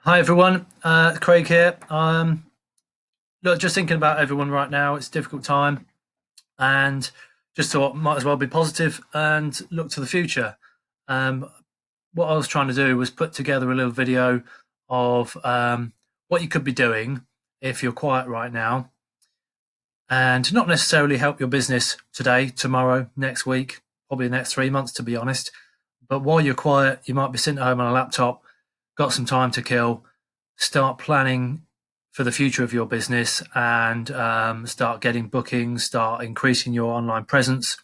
Hi everyone, Craig here. Look, just thinking about everyone right now. It's a difficult time, and just thought might as well be positive and look to the future. Um, what I was trying to do was put together a little video of what you could be doing if you're quiet right now, and not necessarily help your business today, tomorrow, next week, probably the next 3 months, to be honest. But while you're quiet, you might be sitting at home on a laptop, got some time to kill, start planning for the future of your business and start getting bookings, start increasing your online presence,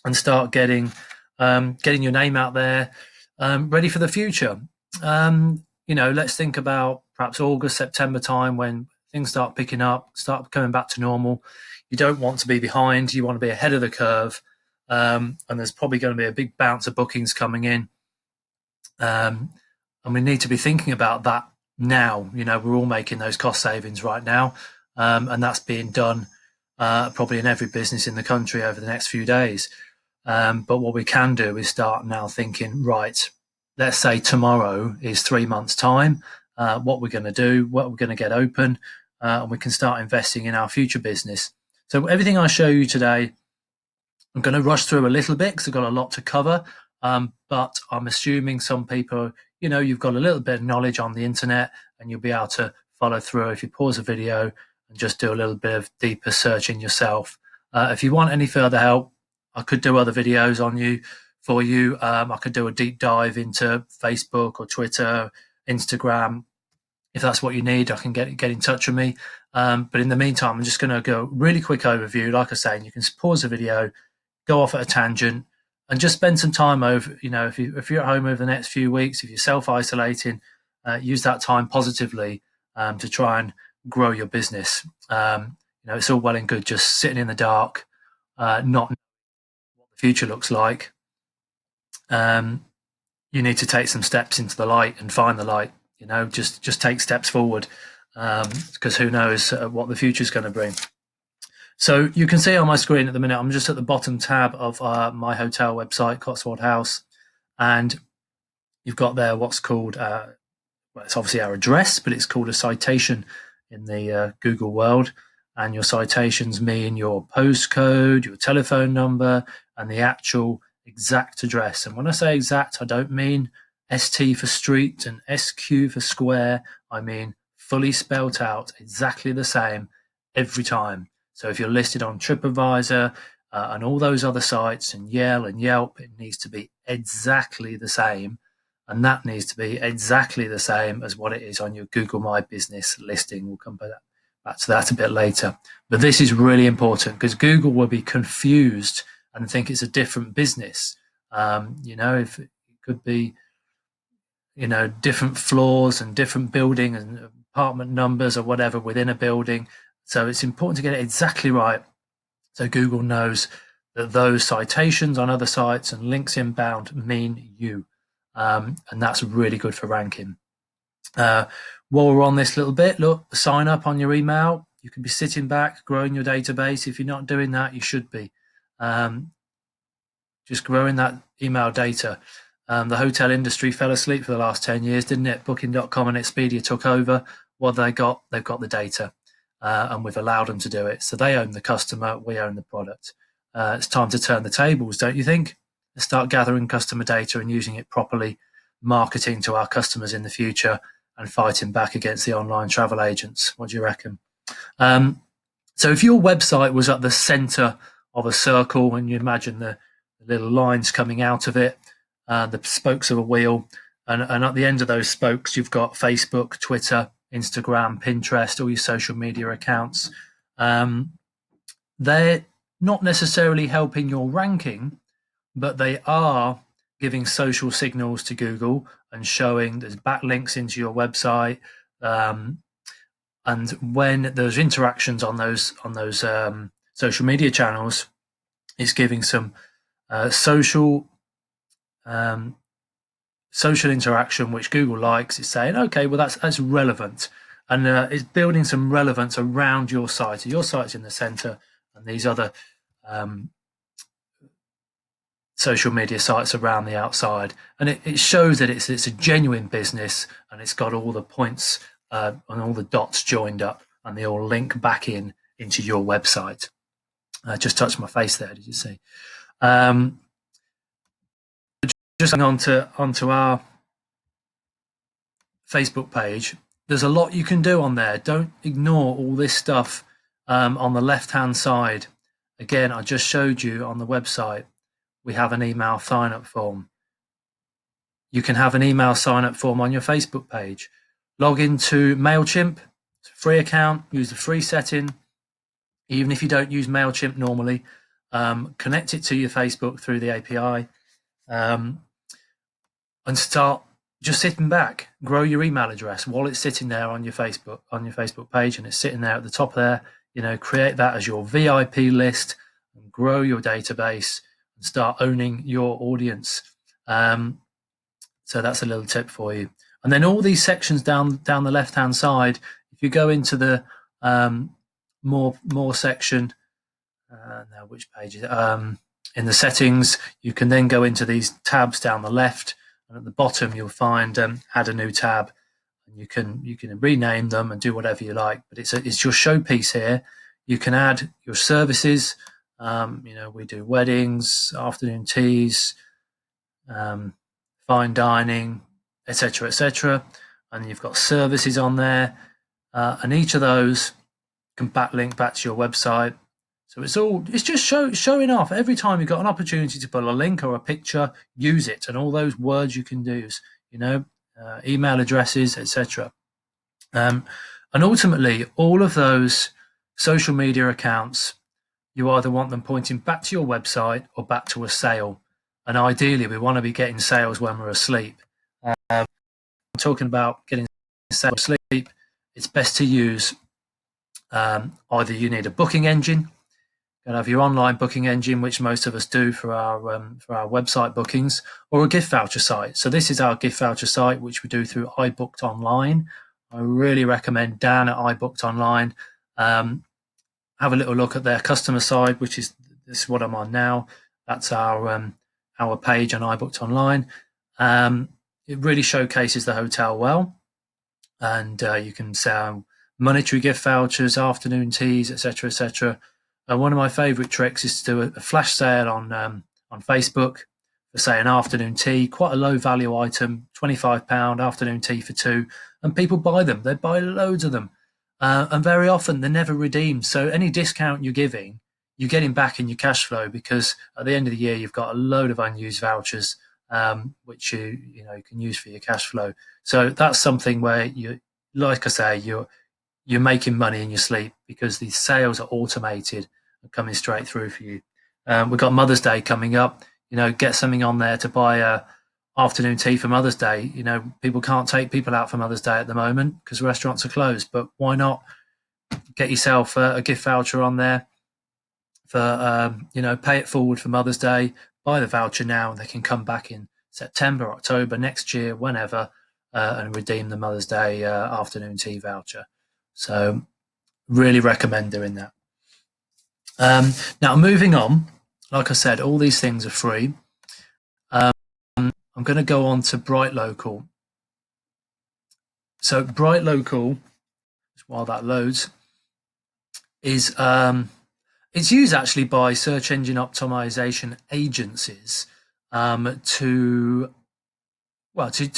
and start getting your name out there, ready for the future. Let's think about perhaps August, September time when things start picking up, start coming back to normal. You don't want to be behind; you want to be ahead of the curve. And there's probably going to be a big bounce of bookings coming in, and we need to be thinking about that now. We're all making those cost savings right now, and that's being done probably in every business in the country over the next few days. But what we can do is start now thinking, right, let's say tomorrow is 3 months' time, what we're going to do, what we're going to get open, and we can start investing in our future business. So everything I show you today, I'm going to rush through a little bit because I've got a lot to cover. But I'm assuming some people, you've got a little bit of knowledge on the internet and you'll be able to follow through if you pause a video and just do a little bit of deeper searching yourself. If you want any further help, I could do other videos for you. I could do a deep dive into Facebook or Twitter, Instagram. If that's what you need, I can get in touch with me. But in the meantime, I'm just going to go really quick overview. Like I say, and you can pause the video, go off at a tangent, and just spend some time over. If you're at home over the next few weeks, if you're self isolating, use that time positively to try and grow your business. It's all well and good just sitting in the dark, not knowing what the future looks like. You need to take some steps into the light and find the light. Just take steps forward, because who knows what the future is going to bring. So you can see on my screen at the minute, I'm just at the bottom tab of my hotel website, Cotswold House, and you've got there what's called, well, it's obviously our address, but it's called a citation in the Google world. And your citations mean your postcode, your telephone number, and the actual exact address. And when I say exact, I don't mean ST for street and SQ for square. I mean fully spelt out, exactly the same every time. So if you're listed on TripAdvisor and all those other sites and Yelp, it needs to be exactly the same. And that needs to be exactly the same as what it is on your Google My Business listing. We'll come back to that a bit later. But this is really important because Google will be confused and think it's a different business. If it could be, different floors and different building and apartment numbers or whatever within a building. So it's important to get it exactly right so Google knows that those citations on other sites and links inbound mean you. And that's really good for ranking. While we're on this little bit, look, sign up on your email. You can be sitting back, growing your database. If you're not doing that, you should be. Just growing that email data. The hotel industry fell asleep for the last 10 years, didn't it? Booking.com and Expedia took over. What they got? They've got the data, and we've allowed them to do it. So they own the customer, we own the product. It's time to turn the tables, don't you think? Let's start gathering customer data and using it properly, marketing to our customers in the future, and fighting back against the online travel agents. What do you reckon? So if your website was at the center of a circle and you imagine the little lines coming out of it, the spokes of a wheel, and at the end of those spokes, you've got Facebook, Twitter, Instagram, Pinterest, all your social media accounts. They're not necessarily helping your ranking, but they are giving social signals to Google and showing there's backlinks into your website. And when there's interactions on those social media channels, it's giving some social interaction which Google likes. It's saying, okay, well that's relevant, and it's building some relevance around your site. So your site's in the center, and these other social media sites around the outside, and it shows that it's a genuine business, and it's got all the points and all the dots joined up, and they all link back into your website. I just touched my face there. Did you see? Just onto our Facebook page. There's a lot you can do on there. Don't ignore all this stuff on the left-hand side. Again, I just showed you on the website, we have an email sign-up form. You can have an email sign-up form on your Facebook page. Log into MailChimp, it's a free account, use the free setting. Even if you don't use MailChimp normally, connect it to your Facebook through the API and start just sitting back. Grow your email address while it's sitting there on your Facebook page, and it's sitting there at the top there. Create that as your VIP list and grow your database and start owning your audience. So that's a little tip for you. And then all these sections down the left-hand side, if you go into the more section, now which page is it? In the settings, you can then go into these tabs down the left, and at the bottom you'll find add a new tab, and you can rename them and do whatever you like. But it's your showpiece here. You can add your services. We do weddings, afternoon teas, fine dining, etc., etc. And you've got services on there, and each of those can backlink back to your website. So it's just showing off. Every time you've got an opportunity to put a link or a picture, use it, and all those words you can use, email addresses, etc. And ultimately, all of those social media accounts, you either want them pointing back to your website or back to a sale. And ideally, we want to be getting sales when we're asleep. I'm talking about getting sales asleep. It's best to use either you need a booking engine. You have your online booking engine, which most of us do for our website bookings, or a gift voucher site. So this is our gift voucher site, which we do through iBooked Online. I really recommend Dan at iBooked Online. Have a little look at their customer side, which is this is what I'm on now. That's our page on iBooked Online. It really showcases the hotel well, and you can sell monetary gift vouchers, afternoon teas, etc., etc. One of my favourite tricks is to do a flash sale on Facebook for, say, an afternoon tea, quite a low value item, £25 afternoon tea for two, and people buy them. They buy loads of them, and very often they're never redeemed. So any discount you're giving, you're getting back in your cash flow, because at the end of the year you've got a load of unused vouchers, which you can use for your cash flow. So that's something where you, like I say, you're making money in your sleep, because these sales are automated and coming straight through for you. We've got Mother's Day coming up. Get something on there to buy a afternoon tea for Mother's Day. People can't take people out for Mother's Day at the moment because restaurants are closed. But why not get yourself a gift voucher on there for pay it forward for Mother's Day. Buy the voucher now, and they can come back in September, October next year, whenever, and redeem the Mother's Day afternoon tea voucher. So really recommend doing that. Now, moving on, like I said, all these things are free. I'm going to go on to Bright Local. So Bright Local, while that loads, is it's used actually by search engine optimization agencies to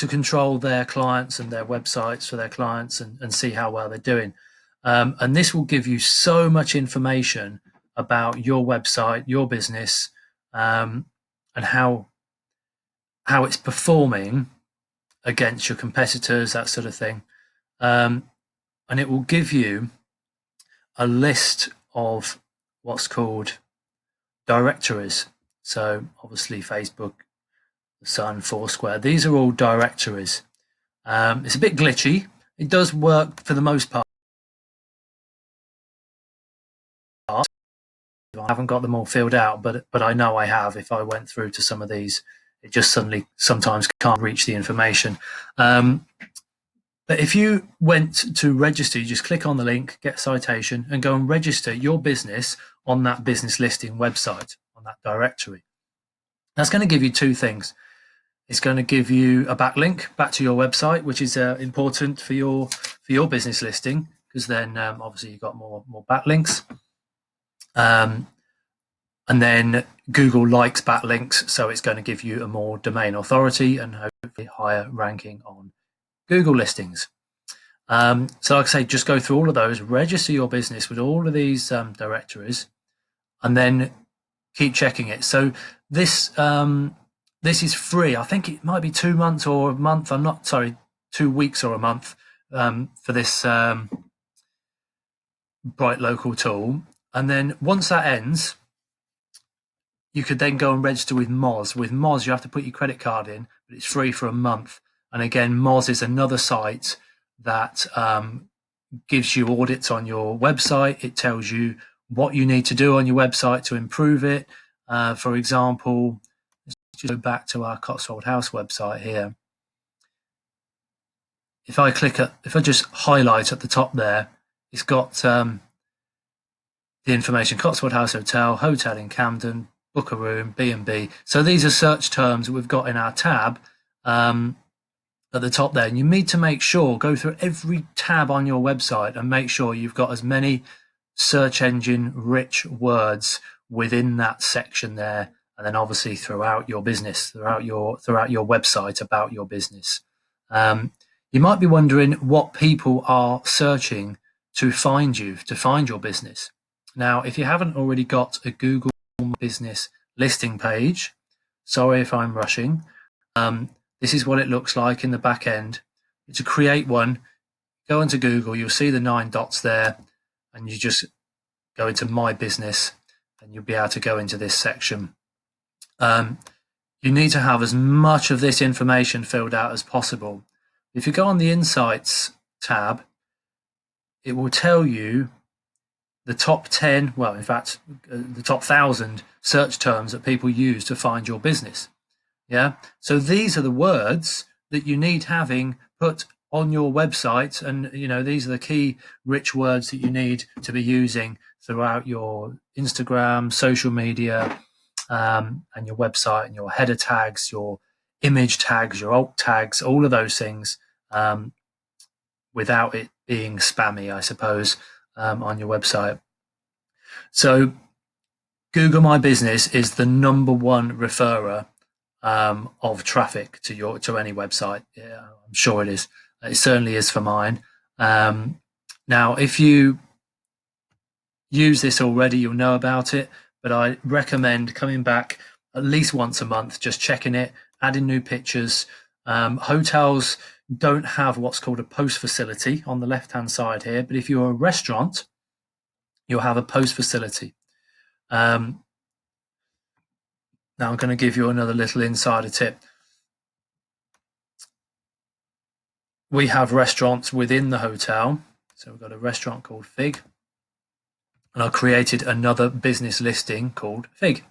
control their clients and their websites for their clients and see how well they're doing. And this will give you so much information about your website, your business, and how it's performing against your competitors, that sort of thing. And it will give you a list of what's called directories. So obviously Facebook, The Sun, Foursquare, these are all directories. It's a bit glitchy. It does work for the most part. I haven't got them all filled out, but I know I have. If I went through to some of these, it just suddenly sometimes can't reach the information. But if you went to register, you just click on the link, get citation, and go and register your business on that business listing website, on that directory. That's going to give you two things. It's going to give you a backlink back to your website, which is important for your business listing, because then obviously you've got more backlinks. And then Google likes backlinks, so it's going to give you a more domain authority and hopefully higher ranking on Google listings. So like I say, just go through all of those, register your business with all of these directories, and then keep checking it. So this this is free. I think it might be 2 months or a month. I'm not sorry, 2 weeks or a month for this Bright Local tool. And then once that ends, you could then go and register with Moz. With Moz, you have to put your credit card in, but it's free for a month. And again, Moz is another site that gives you audits on your website. It tells you what you need to do on your website to improve it. For example, let's just go back to our Cotswold House website here. If I just highlight at the top there, it's got the information: Cotswold House Hotel, hotel in Camden, book a room, B&B. So these are search terms that we've got in our tab at the top there. And you need to make sure, go through every tab on your website and make sure you've got as many search engine rich words within that section there, and then obviously throughout your business, throughout your website about your business. You might be wondering what people are searching to find your business. Now, if you haven't already got a Google business listing page, sorry if I'm rushing, this is what it looks like in the back end. To create one, go into Google, you'll see the 9 dots there, and you just go into My Business, and you'll be able to go into this section. You need to have as much of this information filled out as possible. If you go on the Insights tab, it will tell you the top 10, well, in fact, the top 1,000 search terms that people use to find your business. Yeah. So these are the words that you need having put on your website. And, these are the key rich words that you need to be using throughout your Instagram, social media, and your website, and your header tags, your image tags, your alt tags, all of those things, without it being spammy, I suppose, on your website. So Google My Business is the #1 referrer of traffic to any website. Yeah, I'm sure it is. It certainly is for mine. Now, if you use this already, you'll know about it, but I recommend coming back at least once a month, just checking it, adding new pictures. Hotels don't have what's called a post facility on the left-hand side here, but if you're a restaurant, you'll have a post facility. Now I'm going to give you another little insider tip. We have restaurants within the hotel. So we've got a restaurant called Fig, and I created another business listing called Fig.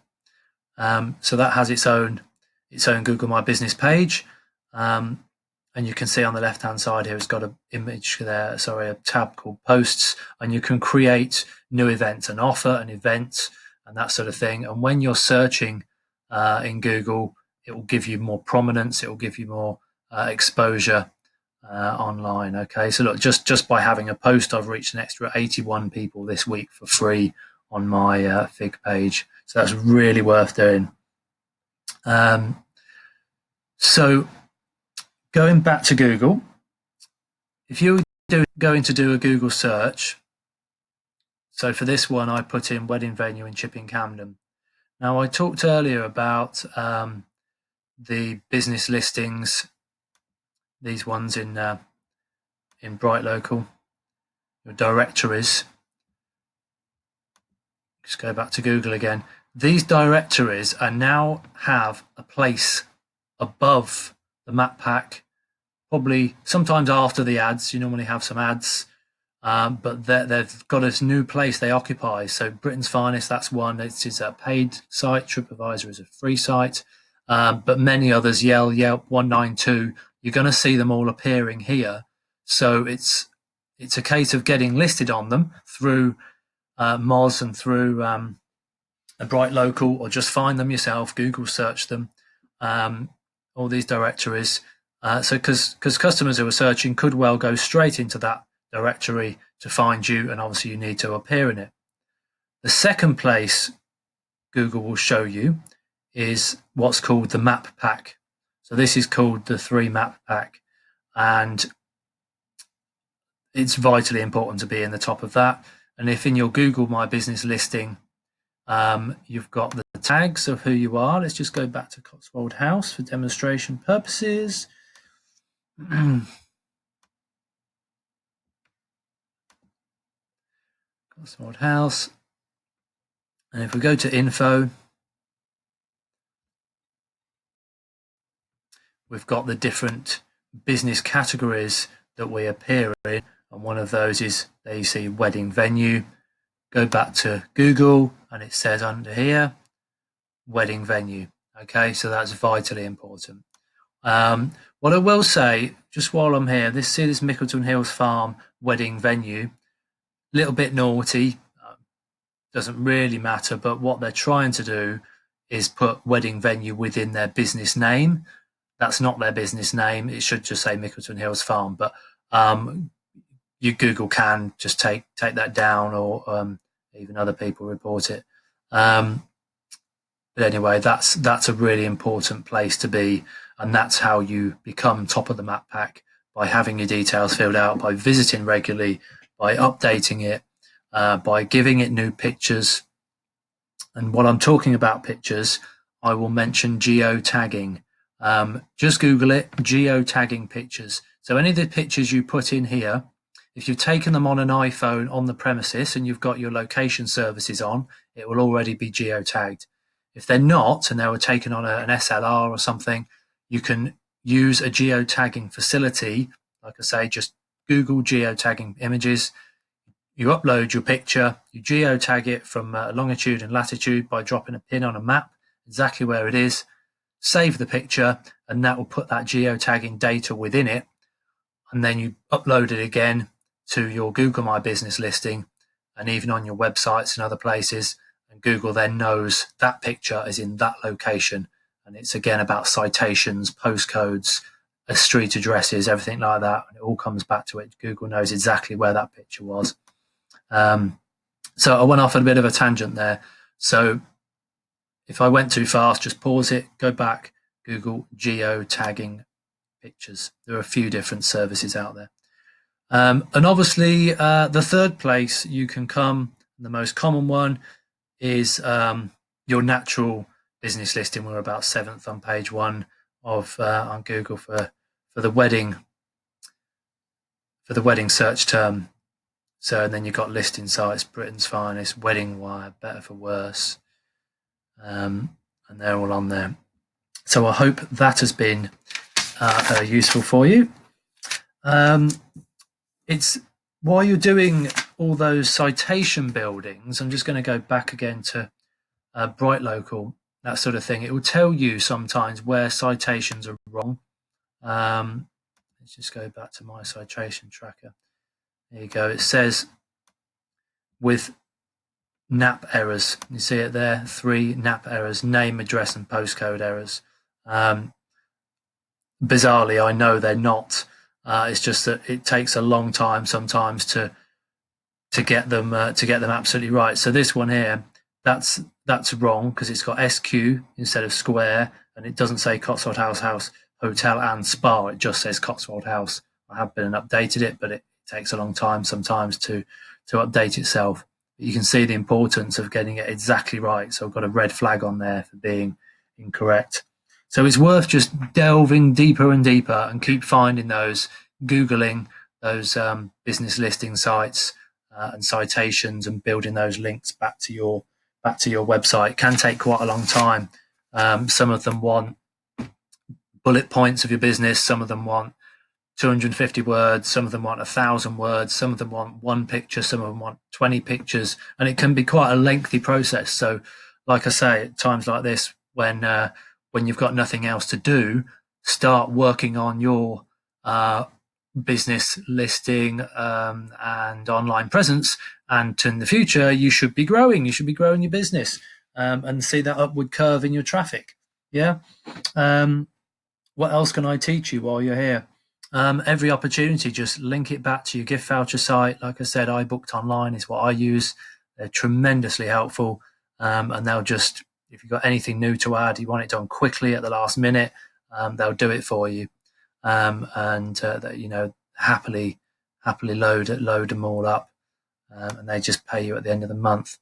So that has its own Google My Business page. And you can see on the left-hand side here, it's got an image there, a tab called Posts, and you can create new events, an offer, an event, and that sort of thing. And when you're searching in Google, it will give you more prominence, it will give you more exposure online. Okay, so look, just by having a post, I've reached an extra 81 people this week for free on my Fig page. So that's really worth doing. So going back to Google, if you're going to do a Google search, so for this one, I put in wedding venue in Chipping Camden. Now, I talked earlier about the business listings, these ones in Bright Local, your directories. Just go back to Google again. These directories are now have a place above the map pack, probably sometimes after the ads. You normally have some ads, but they've got this new place they occupy. So Britain's Finest, that's one. It is a paid site. TripAdvisor is a free site, but many others, Yelp, 192, you're going to see them all appearing here. So it's a case of getting listed on them through Moz and through a Bright Local, or just find them yourself, Google search them, all these directories. So because customers who are searching could well go straight into that directory to find you, and obviously you need to appear in it. The second place Google will show you is what's called the map pack. So this is called the 3 map pack, and it's vitally important to be in the top of that. And if in your Google My Business listing, you've got the tags of who you are. Let's just go back to Cotswold House for demonstration purposes. Cotswold House. And if we go to info, we've got the different business categories that we appear in. And one of those is, there you see wedding venue. Go back to Google and it says under here, wedding venue. Okay, so that's vitally important. What I will say, just while I'm here, see this Mickleton Hills Farm wedding venue, little bit naughty, doesn't really matter, but what they're trying to do is put wedding venue within their business name. That's not their business name. It should just say Mickleton Hills Farm, but you Google can just take that down, or even other people report it. But anyway, that's a really important place to be, and that's how you become top of the map pack, by having your details filled out, by visiting regularly, by updating it, by giving it new pictures. And while I'm talking about pictures, I will mention geotagging. Just Google it, geotagging pictures. So any of the pictures you put in here, if you've taken them on an iPhone on the premises and you've got your location services on, it will already be geotagged. If they're not, and they were taken on an SLR or something, you can use a geotagging facility. Like I say, just Google geotagging images. You upload your picture, you geotag it from longitude and latitude by dropping a pin on a map, exactly where it is, save the picture, and that will put that geotagging data within it. And then you upload it again to your Google My Business listing, and even on your websites and other places. And Google then knows that picture is in that location. And it's again about citations, postcodes, street addresses, everything like that. And it all comes back to it. Google knows exactly where that picture was. So I went off on a bit of a tangent there. So if I went too fast, just pause it, go back, Google geotagging pictures. There are a few different services out there. And obviously, the third place you can come, the most common one, is your natural business listing. We're about 7th on page 1 of on Google for the wedding search term. So, and then you've got listing sites, Britain's Finest, Wedding Wire, Better for Worse, and they're all on there. So I hope that has been useful for you. It's while you're doing all those citation buildings, I'm just going to go back again to Bright Local, that sort of thing. It will tell you sometimes where citations are wrong. Let's just go back to my citation tracker. There you go. It says with NAP errors. You see it there, 3 NAP errors, name, address, and postcode errors. Bizarrely, I know they're not. It's just that it takes a long time sometimes to get them absolutely right. So this one here, that's wrong because it's got SQ instead of square, and it doesn't say Cotswold House Hotel and Spa. It just says Cotswold House. I have been and updated it, but it takes a long time sometimes to update itself. But you can see the importance of getting it exactly right. So I've got a red flag on there for being incorrect. So it's worth just delving deeper and deeper and keep finding those, Googling those business listing sites and citations, and building those links back to your website. It can take quite a long time. Some of them want bullet points of your business. Some of them want 250 words. Some of them want 1,000 words. Some of them want 1 picture. Some of them want 20 pictures, and it can be quite a lengthy process. So, like I say, at times like this, when you've got nothing else to do, start working on your business listing and online presence. And in the future, you should be growing. You should be growing your business. and see that upward curve in your traffic. Yeah. What else can I teach you while you're here? Every opportunity, just link it back to your gift voucher site. Like I said, iBooked Online is what I use. They're tremendously helpful, and they'll just, if you've got anything new to add, you want it done quickly at the last minute, they'll do it for you, and happily load them all up, and they just pay you at the end of the month.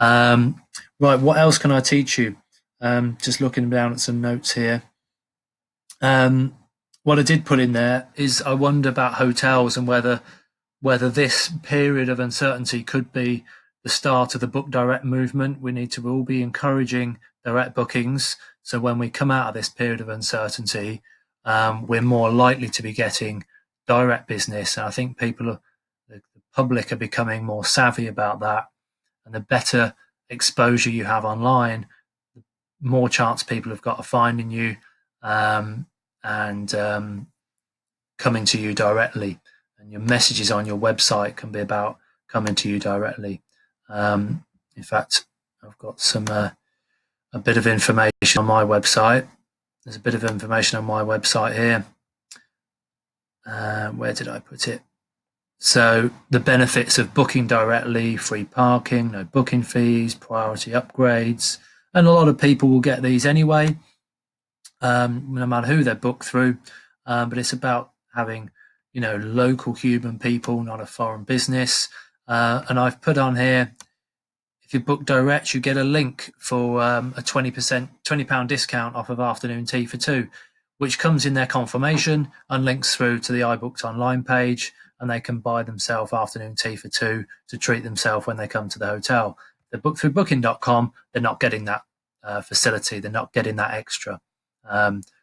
Right, what else can I teach you? Just looking down at some notes here. What I did put in there is I wonder about hotels and whether this period of uncertainty could be the start of the book direct movement. We need to all be encouraging direct bookings. So when we come out of this period of uncertainty, we're more likely to be getting direct business. And I think the public are becoming more savvy about that. And the better exposure you have online, the more chance people have got of finding you and coming to you directly. And your messages on your website can be about coming to you directly. In fact, I've got a bit of information on my website. There's a bit of information on my website here. Where did I put it? So the benefits of booking directly: free parking, no booking fees, priority upgrades, and a lot of people will get these anyway, no matter who they're booked through. But it's about having, local human people, not a foreign business. And I've put on here, if you book direct, you get a link for a £20 discount off of afternoon tea for two, which comes in their confirmation and links through to the iBooked Online page, and they can buy themselves afternoon tea for two to treat themselves when they come to the hotel. They're booked through booking.com, they're not getting that facility, they're not getting that extra.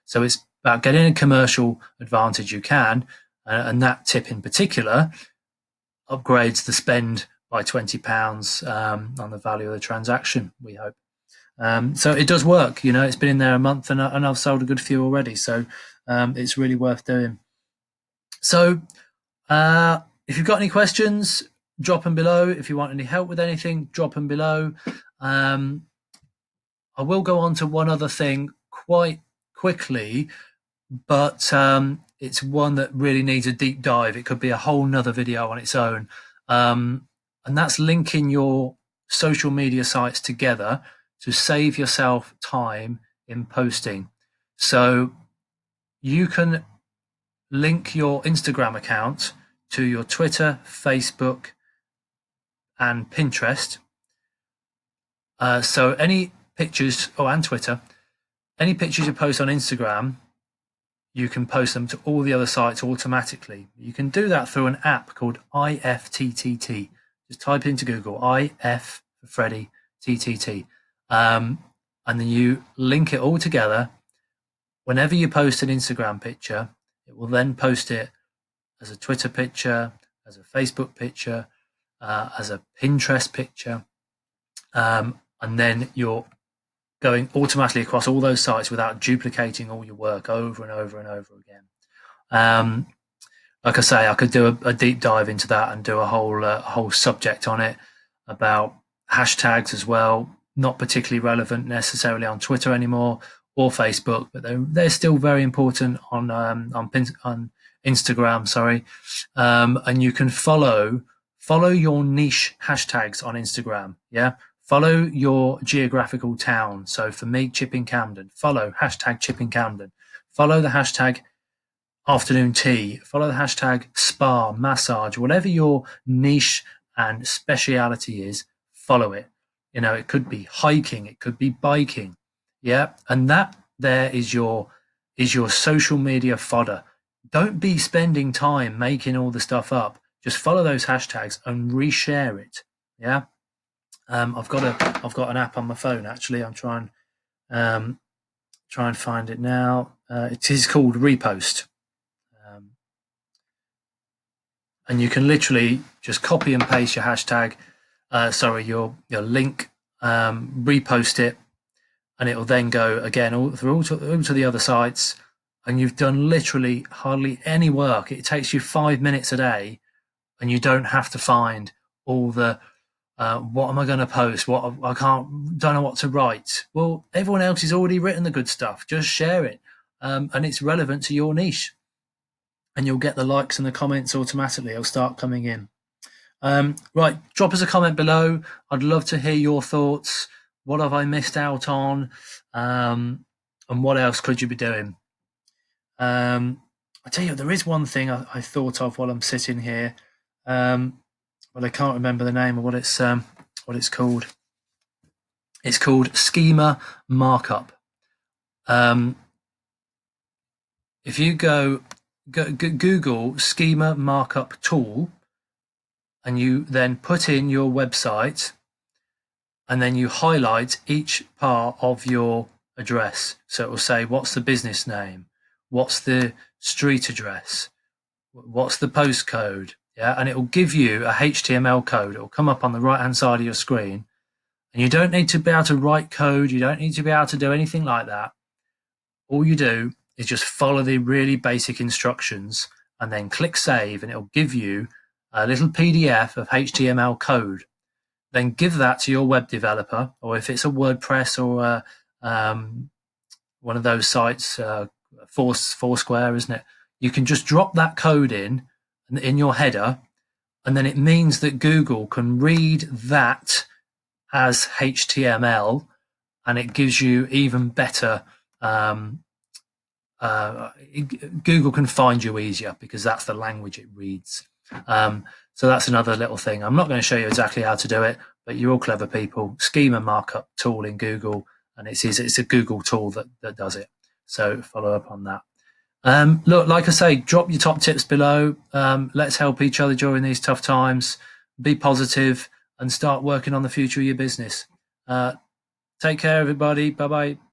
So it's about getting a commercial advantage you can, and that tip in particular upgrades the spend by £20 on the value of the transaction, we hope. So it does work. It's been in there a month, and I've sold a good few already, so it's really worth doing. So if you've got any questions, drop them below. If you want any help with anything, drop them below. I will go on to one other thing quite quickly, but it's one that really needs a deep dive. It could be a whole nother video on its own, and that's linking your social media sites together to save yourself time in posting. So you can link your Instagram account to your Twitter, Facebook, and Pinterest. So any pictures, and Twitter, any pictures you post on Instagram, you can post them to all the other sites automatically. You can do that through an app called IFTTT. Just type into Google IF for Freddy, TTT. And then you link it all together. Whenever you post an Instagram picture, it will then post it as a Twitter picture, as a Facebook picture, as a Pinterest picture. And then you're going automatically across all those sites without duplicating all your work over and over and over again. Like I say, I could do a deep dive into that and do a whole subject on it about hashtags as well. Not particularly relevant necessarily on Twitter anymore or Facebook, but they're still very important on Instagram. Sorry, and you can follow your niche hashtags on Instagram. Yeah. Follow your geographical town. So for me, Chipping Camden, follow hashtag Chipping Camden. Follow the hashtag afternoon tea. Follow the hashtag spa, massage, whatever your niche and speciality is, follow it. It could be hiking, it could be biking. Yeah. And that there is your social media fodder. Don't be spending time making all the stuff up. Just follow those hashtags and reshare it. Yeah. I've got an app on my phone actually. I'm trying and find it now. It is called Repost, and you can literally just copy and paste your hashtag. Your link, repost it, and it will then go again all to the other sites. And you've done literally hardly any work. It takes you 5 minutes a day, and you don't have to find all the What am I going to post? What I don't know what to write. Well, everyone else has already written the good stuff. Just share it, and it's relevant to your niche, and you'll get the likes and the comments automatically. It'll start coming in. Right, drop us a comment below. I'd love to hear your thoughts. What have I missed out on? And what else could you be doing? I tell you, there is one thing I thought of while I'm sitting here, but I can't remember the name of what it's called. It's called Schema Markup. If you go Google Schema Markup tool, and you then put in your website, and then you highlight each part of your address. So it will say, what's the business name? What's the street address? What's the postcode? Yeah, and it will give you a HTML code. It will come up on the right-hand side of your screen. And you don't need to be able to write code. You don't need to be able to do anything like that. All you do is just follow the really basic instructions and then click save, and it'll give you a little PDF of HTML code. Then give that to your web developer, or if it's a WordPress or one of those sites, Foursquare, isn't it? You can just drop that code in your header, and then it means that Google can read that as HTML, and it gives you even better. Google can find you easier because that's the language it reads. So that's another little thing. I'm not going to show you exactly how to do it, but you're all clever people. Schema Markup tool in Google, and it's a Google tool that does it. So follow up on that. Look, like I say, drop your top tips below. Let's help each other during these tough times. Be positive and start working on the future of your business. Take care, everybody. Bye-bye.